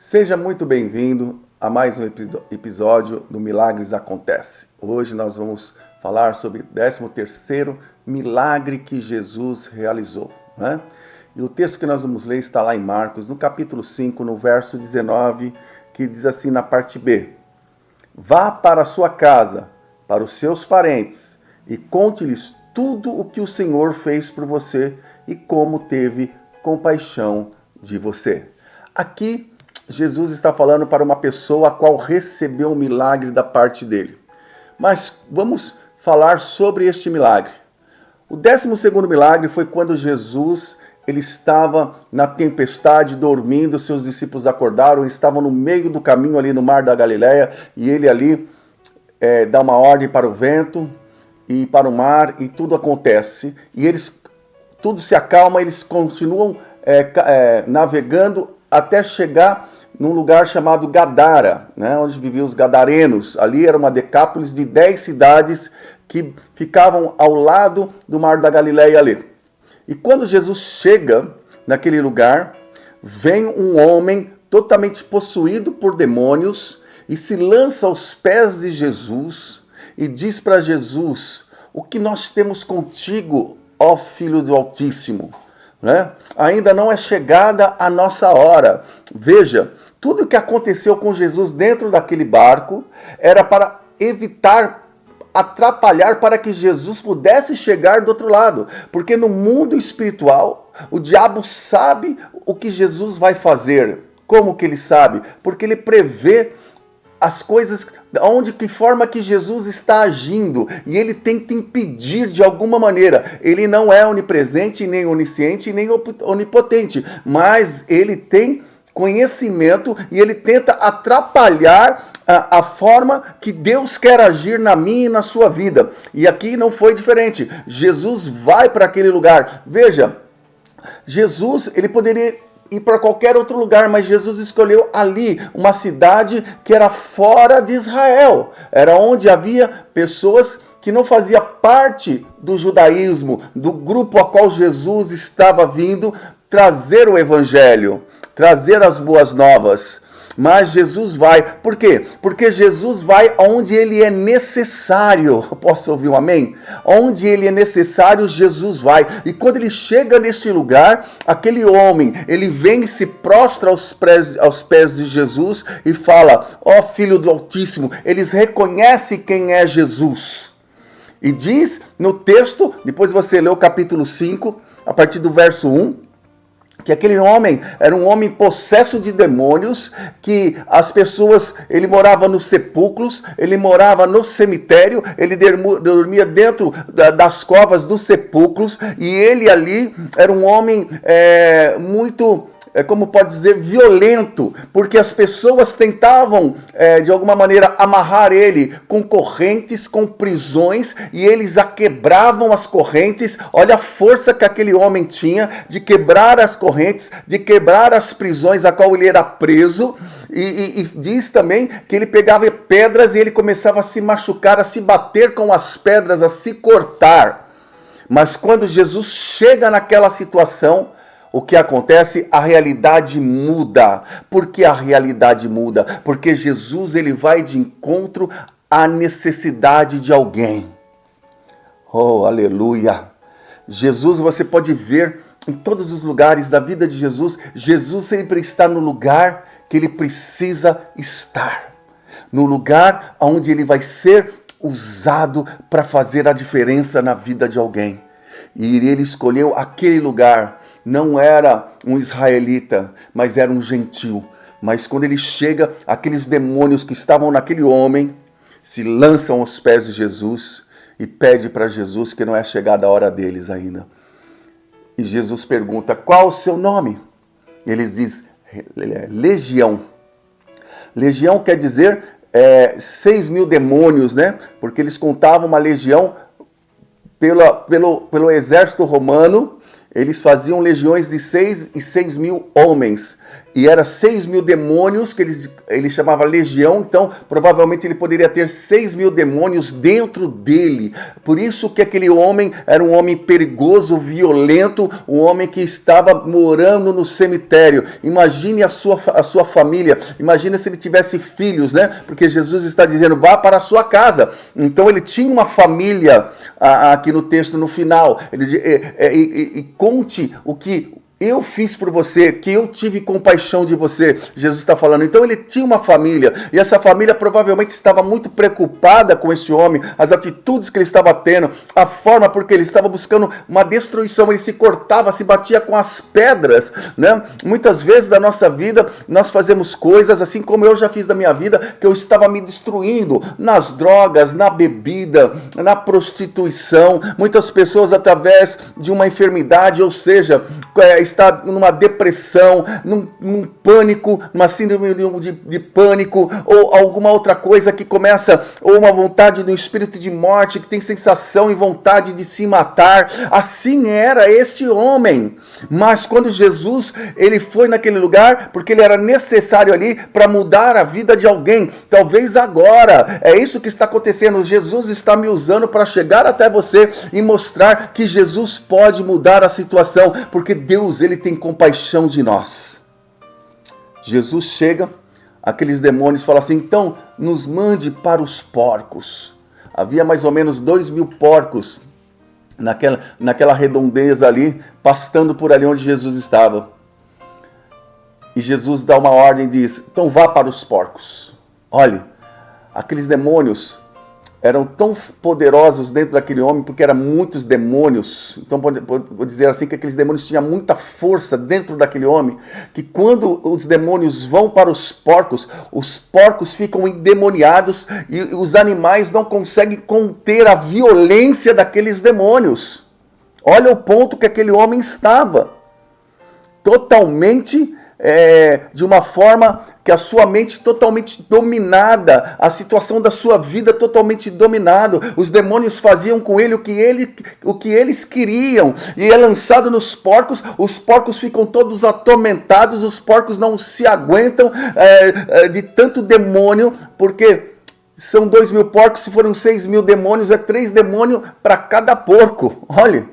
Seja muito bem-vindo a mais um episódio do Milagres Acontece. Hoje nós vamos falar sobre o 13º milagre que Jesus realizou, né? E o texto que nós vamos ler está lá em Marcos, no capítulo 5, no verso 19, que diz assim na parte B: Vá para a sua casa, para os seus parentes, e conte-lhes tudo o que o Senhor fez por você e como teve compaixão de você. Aqui, Jesus está falando para uma pessoa a qual recebeu um milagre da parte dele. Mas vamos falar sobre este milagre. O 12º milagre foi quando Jesus ele estava na tempestade, dormindo, seus discípulos acordaram, estavam no meio do caminho ali no mar da Galileia, e ele ali dá uma ordem para o vento e para o mar, e tudo acontece. E tudo se acalma, eles continuam navegando até chegar num lugar chamado Gadara, né, onde viviam os gadarenos. Ali era uma decápolis de 10 cidades que ficavam ao lado do mar da Galileia ali. E quando Jesus chega naquele lugar, vem um homem totalmente possuído por demônios e se lança aos pés de Jesus e diz para Jesus: o que nós temos contigo, ó Filho do Altíssimo? Né? Ainda não é chegada a nossa hora. Veja, tudo o que aconteceu com Jesus dentro daquele barco era para atrapalhar para que Jesus pudesse chegar do outro lado. Porque no mundo espiritual, o diabo sabe o que Jesus vai fazer. Como que ele sabe? Porque ele prevê as coisas, que forma que Jesus está agindo, e ele tenta impedir de alguma maneira. Ele não é onipresente, nem onisciente, nem onipotente, mas ele tem conhecimento e ele tenta atrapalhar a forma que Deus quer agir na minha e na sua vida. E aqui não foi diferente. Jesus vai para aquele lugar. Veja, Jesus, ele poderia ir para qualquer outro lugar, mas Jesus escolheu ali uma cidade que era fora de Israel. Era onde havia pessoas que não faziam parte do judaísmo, do grupo a qual Jesus estava vindo trazer o evangelho, trazer as boas novas. Mas Jesus vai. Por quê? Porque Jesus vai onde ele é necessário. Posso ouvir um amém? Onde ele é necessário, Jesus vai. E quando ele chega neste lugar, aquele homem, ele vem e se prostra aos pés de Jesus e fala: ó Filho do Altíssimo. Eles reconhecem quem é Jesus. E diz no texto, depois você lê o capítulo 5, a partir do verso 1, que aquele homem era um homem possesso de demônios, que as pessoas, ele morava nos sepulcros, ele morava no cemitério, ele dormia dentro das covas dos sepulcros, e ele ali era um homem muito, como pode dizer, violento, porque as pessoas tentavam, de alguma maneira, amarrar ele com correntes, com prisões, e eles quebravam as correntes. Olha a força que aquele homem tinha de quebrar as correntes, de quebrar as prisões a qual ele era preso, e diz também que ele pegava pedras e ele começava a se machucar, a se bater com as pedras, a se cortar. Mas quando Jesus chega naquela situação, o que acontece? A realidade muda. Por que a realidade muda? Porque Jesus ele vai de encontro à necessidade de alguém. Oh, aleluia! Jesus, você pode ver em todos os lugares da vida de Jesus, Jesus sempre está no lugar que ele precisa estar. No lugar onde ele vai ser usado para fazer a diferença na vida de alguém. E ele escolheu aquele lugar. Não era um israelita, mas era um gentil. Mas quando ele chega, aqueles demônios que estavam naquele homem se lançam aos pés de Jesus e pede para Jesus que não é chegada a hora deles ainda. E Jesus pergunta: qual o seu nome? Eles dizem: Legião. Legião quer dizer 6.000 demônios, né? Porque eles contavam uma legião pelo exército romano. eles faziam legiões de 6 e 6 mil homens. E era 6 mil demônios que ele chamava legião, então provavelmente ele poderia ter 6 mil demônios dentro dele. Por isso que aquele homem era um homem perigoso, violento, um homem que estava morando no cemitério. Imagine a sua família, imagine se ele tivesse filhos, né? Porque Jesus está dizendo, vá para a sua casa. Então ele tinha uma família aqui no texto, no final. E conte o que eu fiz por você, que eu tive compaixão de você, Jesus está falando. Então ele tinha uma família, e essa família provavelmente estava muito preocupada com esse homem, as atitudes que ele estava tendo, a forma porque ele estava buscando uma destruição, ele se cortava, se batia com as pedras, né? Muitas vezes da nossa vida, nós fazemos coisas, assim como eu já fiz da minha vida, que eu estava me destruindo, nas drogas, na bebida, na prostituição, muitas pessoas através de uma enfermidade, ou seja, está numa depressão, num pânico, numa síndrome de pânico, ou alguma outra coisa que começa, ou uma vontade do espírito de morte, que tem sensação e vontade de se matar. Assim era este homem. Mas quando Jesus, ele foi naquele lugar, porque ele era necessário ali para mudar a vida de alguém. Talvez agora, é isso que está acontecendo. Jesus está me usando para chegar até você e mostrar que Jesus pode mudar a situação, porque Deus, ele tem compaixão de nós. Jesus chega, aqueles demônios falam assim, então nos mande para os porcos. Havia mais ou menos 2.000 porcos naquela redondeza ali, pastando por ali onde Jesus estava. E Jesus dá uma ordem e diz, então vá para os porcos. Olhe, aqueles demônios eram tão poderosos dentro daquele homem, porque eram muitos demônios. Então, vou dizer assim, que aqueles demônios tinham muita força dentro daquele homem, que quando os demônios vão para os porcos ficam endemoniados e os animais não conseguem conter a violência daqueles demônios. Olha o ponto que aquele homem estava. Totalmente de uma forma que a sua mente totalmente dominada, a situação da sua vida totalmente dominado. Os demônios faziam com ele o que eles queriam, e é lançado nos porcos, os porcos ficam todos atormentados, os porcos não se aguentam de tanto demônio, porque são 2.000 porcos, se foram 6.000 demônios, é 3 demônios para cada porco. Olha,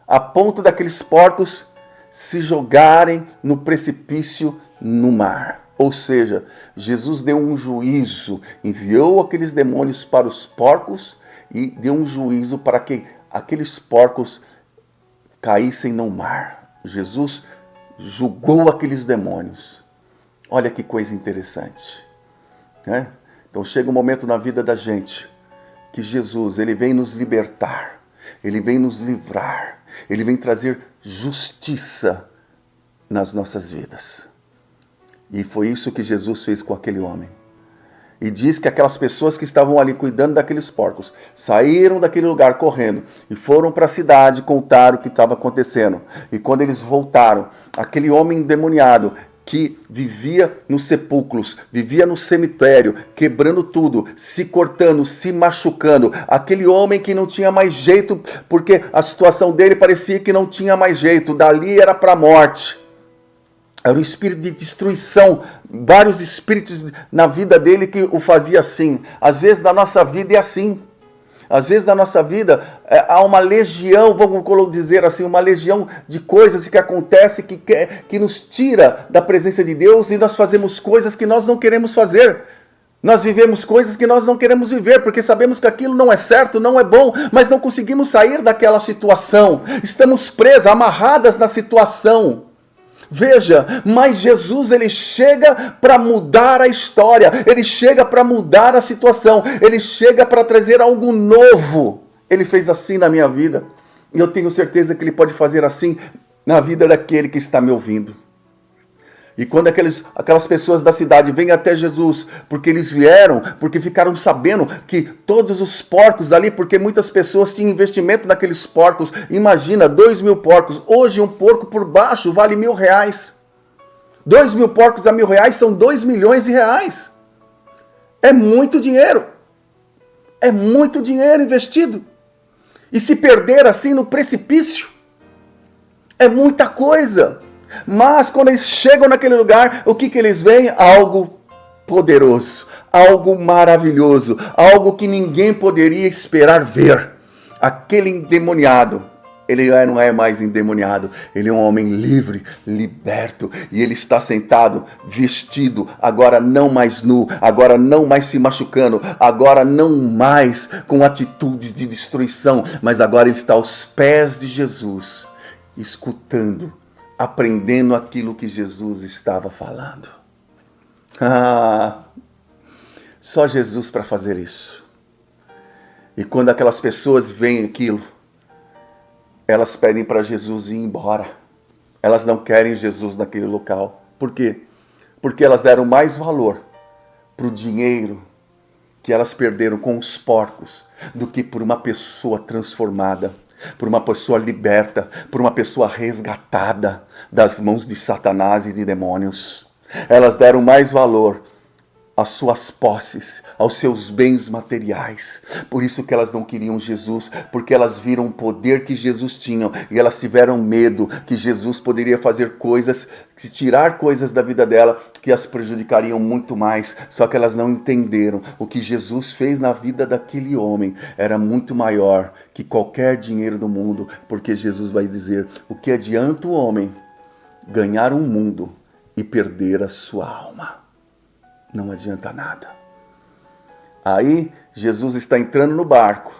a ponto daqueles porcos se jogarem no precipício no mar. Ou seja, Jesus deu um juízo, enviou aqueles demônios para os porcos e deu um juízo para que aqueles porcos caíssem no mar. Jesus julgou aqueles demônios. Olha que coisa interessante, né? Então chega um momento na vida da gente que Jesus, ele vem nos libertar, ele vem nos livrar, ele vem trazer justiça nas nossas vidas. E foi isso que Jesus fez com aquele homem. E diz que aquelas pessoas que estavam ali cuidando daqueles porcos saíram daquele lugar correndo e foram para a cidade contar o que estava acontecendo. E quando eles voltaram, aquele homem endemoniado que vivia nos sepulcros, vivia no cemitério, quebrando tudo, se cortando, se machucando. Aquele homem que não tinha mais jeito, porque a situação dele parecia que não tinha mais jeito. Dali era para a morte. Era um espírito de destruição, vários espíritos na vida dele que o fazia assim. Às vezes na nossa vida é assim. Às vezes na nossa vida há uma legião, vamos dizer assim, uma legião de coisas que acontecem que nos tira da presença de Deus, e nós fazemos coisas que nós não queremos fazer. Nós vivemos coisas que nós não queremos viver, porque sabemos que aquilo não é certo, não é bom, mas não conseguimos sair daquela situação. Estamos presas, amarradas na situação. Veja, mas Jesus, ele chega para mudar a história, ele chega para mudar a situação, ele chega para trazer algo novo. Ele fez assim na minha vida, e eu tenho certeza que ele pode fazer assim na vida daquele que está me ouvindo. E quando aquelas pessoas da cidade vêm até Jesus, porque eles vieram, porque ficaram sabendo que todos os porcos ali, porque muitas pessoas tinham investimento naqueles porcos, imagina, 2.000 porcos, hoje um porco por baixo vale R$1.000, 2.000 porcos a R$1.000 são 2 milhões de reais, é muito dinheiro investido, e se perder assim no precipício, É muita coisa. Mas quando eles chegam naquele lugar, o que eles veem? Algo poderoso, algo maravilhoso, algo que ninguém poderia esperar ver. Aquele endemoniado, ele não é mais endemoniado, ele é um homem livre, liberto, e ele está sentado, vestido, agora não mais nu, agora não mais se machucando, agora não mais com atitudes de destruição, mas agora ele está aos pés de Jesus, escutando, aprendendo aquilo que Jesus estava falando. Só Jesus para fazer isso. E quando aquelas pessoas veem aquilo, elas pedem para Jesus ir embora. Elas não querem Jesus naquele local. Por quê? Porque elas deram mais valor para o dinheiro que elas perderam com os porcos do que por uma pessoa transformada, por uma pessoa liberta, por uma pessoa resgatada das mãos de Satanás e de demônios. Elas deram mais valor às suas posses, aos seus bens materiais. Por isso que elas não queriam Jesus, porque elas viram o poder que Jesus tinha e elas tiveram medo que Jesus poderia fazer coisas, tirar coisas da vida dela que as prejudicariam muito mais. Só que elas não entenderam o que Jesus fez na vida daquele homem era muito maior que qualquer dinheiro do mundo, porque Jesus vai dizer: o que adianta o homem ganhar um mundo e perder a sua alma? Não adianta nada. Aí Jesus está entrando no barco.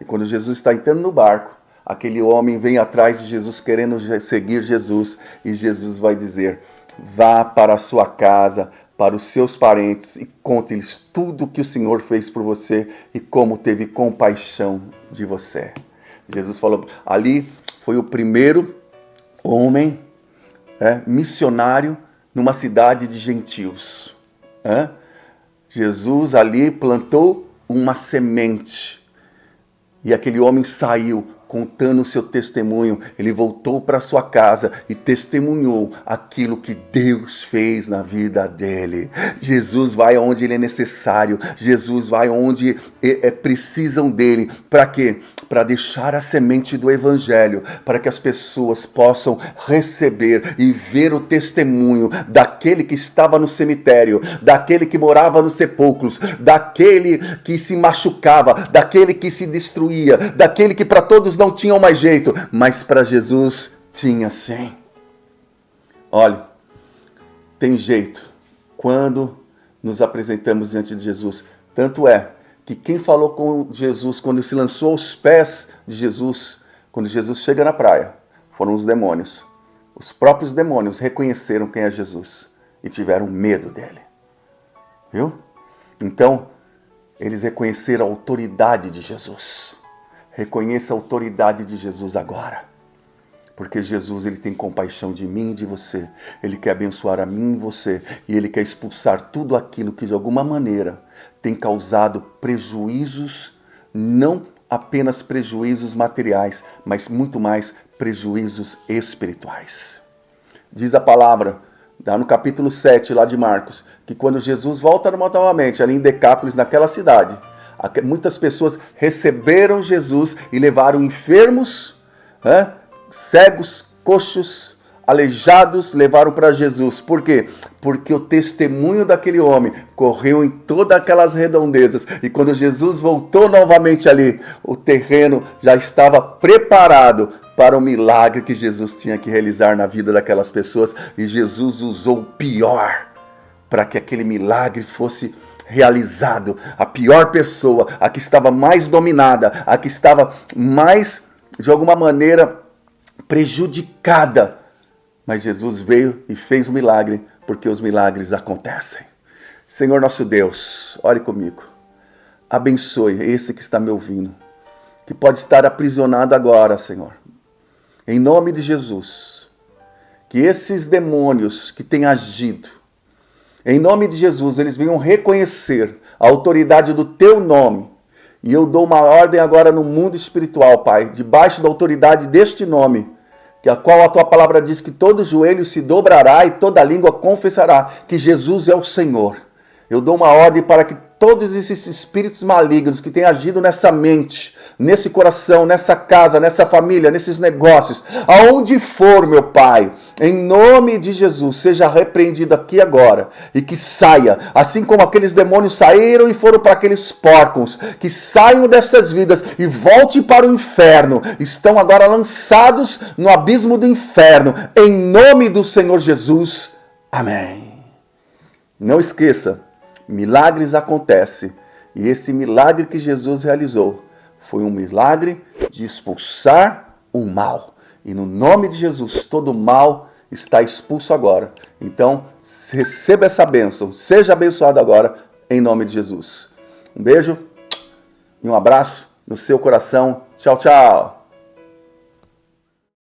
E quando Jesus está entrando no barco, aquele homem vem atrás de Jesus querendo seguir Jesus. E Jesus vai dizer: vá para a sua casa, para os seus parentes e conte-lhes tudo o que o Senhor fez por você e como teve compaixão de você. Jesus falou, ali foi o primeiro homem missionário numa cidade de gentios. Jesus ali plantou uma semente e aquele homem saiu contando o seu testemunho. Ele voltou para sua casa e testemunhou aquilo que Deus fez na vida dele. Jesus vai onde ele é necessário. Jesus vai onde precisam dele. Para quê? Para deixar a semente do evangelho, para que as pessoas possam receber e ver o testemunho daquele que estava no cemitério, daquele que morava nos sepulcros, daquele que se machucava, daquele que se destruía, daquele que para todos não tinham mais jeito, mas para Jesus tinha sim. Olha, tem jeito quando nos apresentamos diante de Jesus. Tanto é que quem falou com Jesus quando se lançou aos pés de Jesus, quando Jesus chega na praia, foram os demônios. Os próprios demônios reconheceram quem é Jesus e tiveram medo dele. Viu? Então, eles reconheceram a autoridade de Jesus. Reconheça a autoridade de Jesus agora. Porque Jesus, ele tem compaixão de mim e de você. Ele quer abençoar a mim e você. E ele quer expulsar tudo aquilo que de alguma maneira tem causado prejuízos, não apenas prejuízos materiais, mas muito mais prejuízos espirituais. Diz a palavra, lá no capítulo 7, lá de Marcos, que quando Jesus volta novamente, ali em Decápolis, naquela cidade, muitas pessoas receberam Jesus e levaram enfermos, cegos, coxos, aleijados, levaram para Jesus. Por quê? Porque o testemunho daquele homem correu em todas aquelas redondezas. E quando Jesus voltou novamente ali, o terreno já estava preparado para o milagre que Jesus tinha que realizar na vida daquelas pessoas. E Jesus usou o pior para que aquele milagre fosse realizado. A pior pessoa, a que estava mais dominada, a que estava mais, de alguma maneira, prejudicada. Mas Jesus veio e fez o milagre, porque os milagres acontecem. Senhor nosso Deus, ore comigo. Abençoe esse que está me ouvindo, que pode estar aprisionado agora, Senhor. Em nome de Jesus, que esses demônios que têm agido, em nome de Jesus, eles venham reconhecer a autoridade do teu nome. E eu dou uma ordem agora no mundo espiritual, Pai, debaixo da autoridade deste nome, que a qual a tua palavra diz que todo joelho se dobrará e toda língua confessará que Jesus é o Senhor. Eu dou uma ordem para que todos esses espíritos malignos que têm agido nessa mente, nesse coração, nessa casa, nessa família, nesses negócios, aonde for, meu Pai, em nome de Jesus, seja repreendido aqui agora e que saia, assim como aqueles demônios saíram e foram para aqueles porcos, que saiam dessas vidas e volte para o inferno, estão agora lançados no abismo do inferno, em nome do Senhor Jesus. Amém. Não esqueça, milagres acontecem e esse milagre que Jesus realizou foi um milagre de expulsar o mal. E no nome de Jesus, todo mal está expulso agora. Então, receba essa bênção. Seja abençoado agora, em nome de Jesus. Um beijo e um abraço no seu coração. Tchau, tchau.